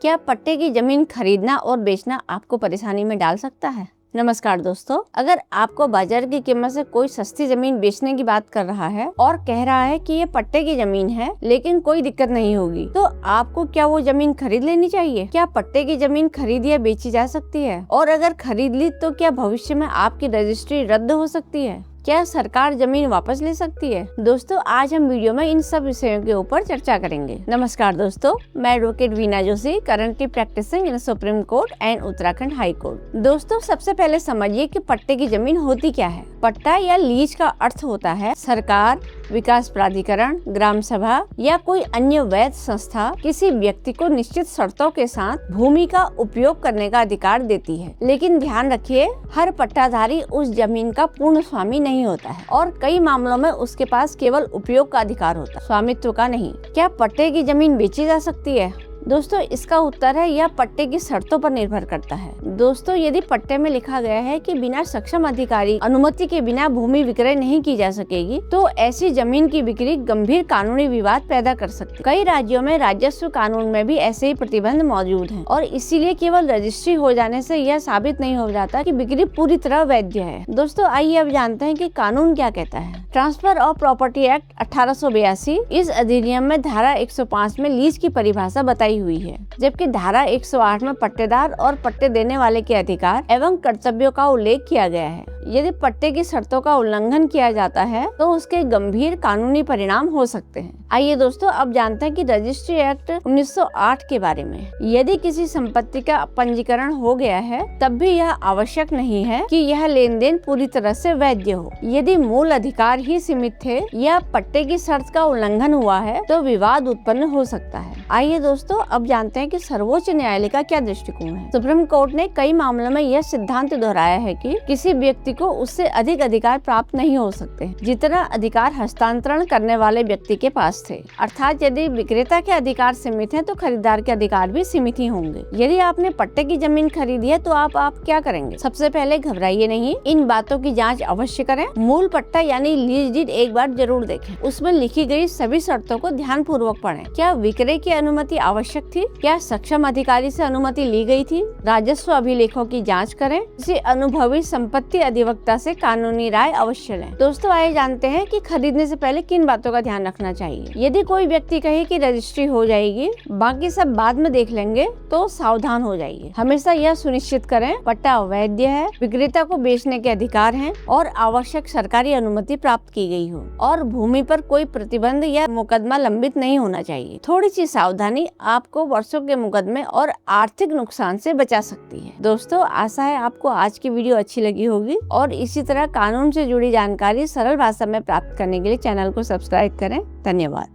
क्या पट्टे की जमीन खरीदना और बेचना आपको परेशानी में डाल सकता है? नमस्कार दोस्तों, अगर आपको बाजार की कीमत से कोई सस्ती जमीन बेचने की बात कर रहा है और कह रहा है कि ये पट्टे की जमीन है लेकिन कोई दिक्कत नहीं होगी, तो आपको क्या वो जमीन खरीद लेनी चाहिए? क्या पट्टे की जमीन खरीदी या बेची जा सकती है? और अगर खरीद ली तो क्या भविष्य में आपकी रजिस्ट्री रद्द हो सकती है? क्या सरकार जमीन वापस ले सकती है? दोस्तों, आज हम वीडियो में इन सब विषयों के ऊपर चर्चा करेंगे। नमस्कार दोस्तों, मैं advocate Veena Joshi, currently practicing in Supreme Court and Uttarakhand High Court. दोस्तों, सबसे पहले समझिए कि पट्टे की जमीन होती क्या है। पट्टा या लीज का अर्थ होता है सरकार, विकास प्राधिकरण, ग्राम सभा या कोई अन्य वैध संस्था किसी व्यक्ति को निश्चित शर्तों के साथ भूमि का उपयोग करने का अधिकार देती है। लेकिन ध्यान रखिए, हर पट्टाधारी उस जमीन का पूर्ण स्वामी नहीं होता है और कई मामलों में उसके पास केवल उपयोग का अधिकार होता है, स्वामित्व का नहीं। क्या पट्टे की जमीन बेची जा सकती है? दोस्तों, इसका उत्तर है यह पट्टे की शर्तों पर निर्भर करता है। दोस्तों, यदि पट्टे में लिखा गया है कि बिना सक्षम अधिकारी अनुमति के बिना भूमि विक्रय नहीं की जा सकेगी, तो ऐसी जमीन की बिक्री गंभीर कानूनी विवाद पैदा कर सकती है। कई राज्यों में राजस्व कानून में भी ऐसे ही प्रतिबंध मौजूद हैं और इसीलिए केवल रजिस्ट्री हो जाने से यह साबित नहीं हो जाता कि बिक्री पूरी तरह वैध है। दोस्तों, आइए अब जानते हैं कि कानून क्या कहता है। ट्रांसफर ऑफ प्रॉपर्टी एक्ट 1882 इस अधिनियम में धारा 105 में लीज की परिभाषा बताई हुई है, जबकि धारा 108 में पट्टेदार और पट्टे देने वाले के अधिकार एवं कर्तव्यों का उल्लेख किया गया है। यदि पट्टे की शर्तों का उल्लंघन किया जाता है तो उसके गंभीर कानूनी परिणाम हो सकते हैं। आइए दोस्तों, अब जानते हैं कि रजिस्ट्री एक्ट 1908 के बारे में। यदि किसी संपत्ति का पंजीकरण हो गया है, तब भी यह आवश्यक नहीं है कि यह लेन देन पूरी तरह से वैध हो। यदि मूल अधिकार ही सीमित थे या पट्टे की शर्त का उल्लंघन हुआ है तो विवाद उत्पन्न हो सकता है। आइए दोस्तों, अब जानते हैं कि सर्वोच्च न्यायालय का क्या दृष्टिकोण है। सुप्रीम कोर्ट ने कई मामलों में यह सिद्धांत दोहराया है कि किसी व्यक्ति को उससे अधिक अधिकार प्राप्त नहीं हो सकते जितना अधिकार हस्तांतरण करने वाले व्यक्ति के पास थे। अर्थात यदि विक्रेता के अधिकार सीमित हैं, तो खरीदार के अधिकार भी सीमित ही होंगे। यदि आपने पट्टे की जमीन खरीदी है तो आप क्या करेंगे? सबसे पहले घबराइए नहीं, इन बातों की जांच अवश्य करें। मूल पट्टा यानी लीज डीड एक बार जरूर देखें। उसमें लिखी गई सभी शर्तों को ध्यान पूर्वक पढ़ें। क्या विक्रय की अनुमति आवश्यक थी? क्या सक्षम अधिकारी से अनुमति ली गई थी? राजस्व अभिलेखों की जांच करें। किसी अनुभवी संपत्ति अधिवक्ता से कानूनी राय अवश्य लें। दोस्तों, आइए जानते हैं कि खरीदने से पहले किन बातों का ध्यान रखना चाहिए। यदि कोई व्यक्ति कहे कि रजिस्ट्री हो जाएगी, बाकी सब बाद में देख लेंगे, तो सावधान हो जाइए। हमेशा यह सुनिश्चित करें पट्टा वैध है, विक्रेता को बेचने के अधिकार हैं और आवश्यक सरकारी अनुमति प्राप्त की गई हो और भूमि पर कोई प्रतिबंध या मुकदमा लंबित नहीं होना चाहिए। थोड़ी सी सावधानी आपको वर्षों के मुकदमे और आर्थिक नुकसान से बचा सकती है। दोस्तों, आशा है आपको आज की वीडियो अच्छी लगी होगी और इसी तरह कानून से जुड़ी जानकारी सरल भाषा में प्राप्त करने के लिए चैनल को सब्सक्राइब करें। धन्यवाद।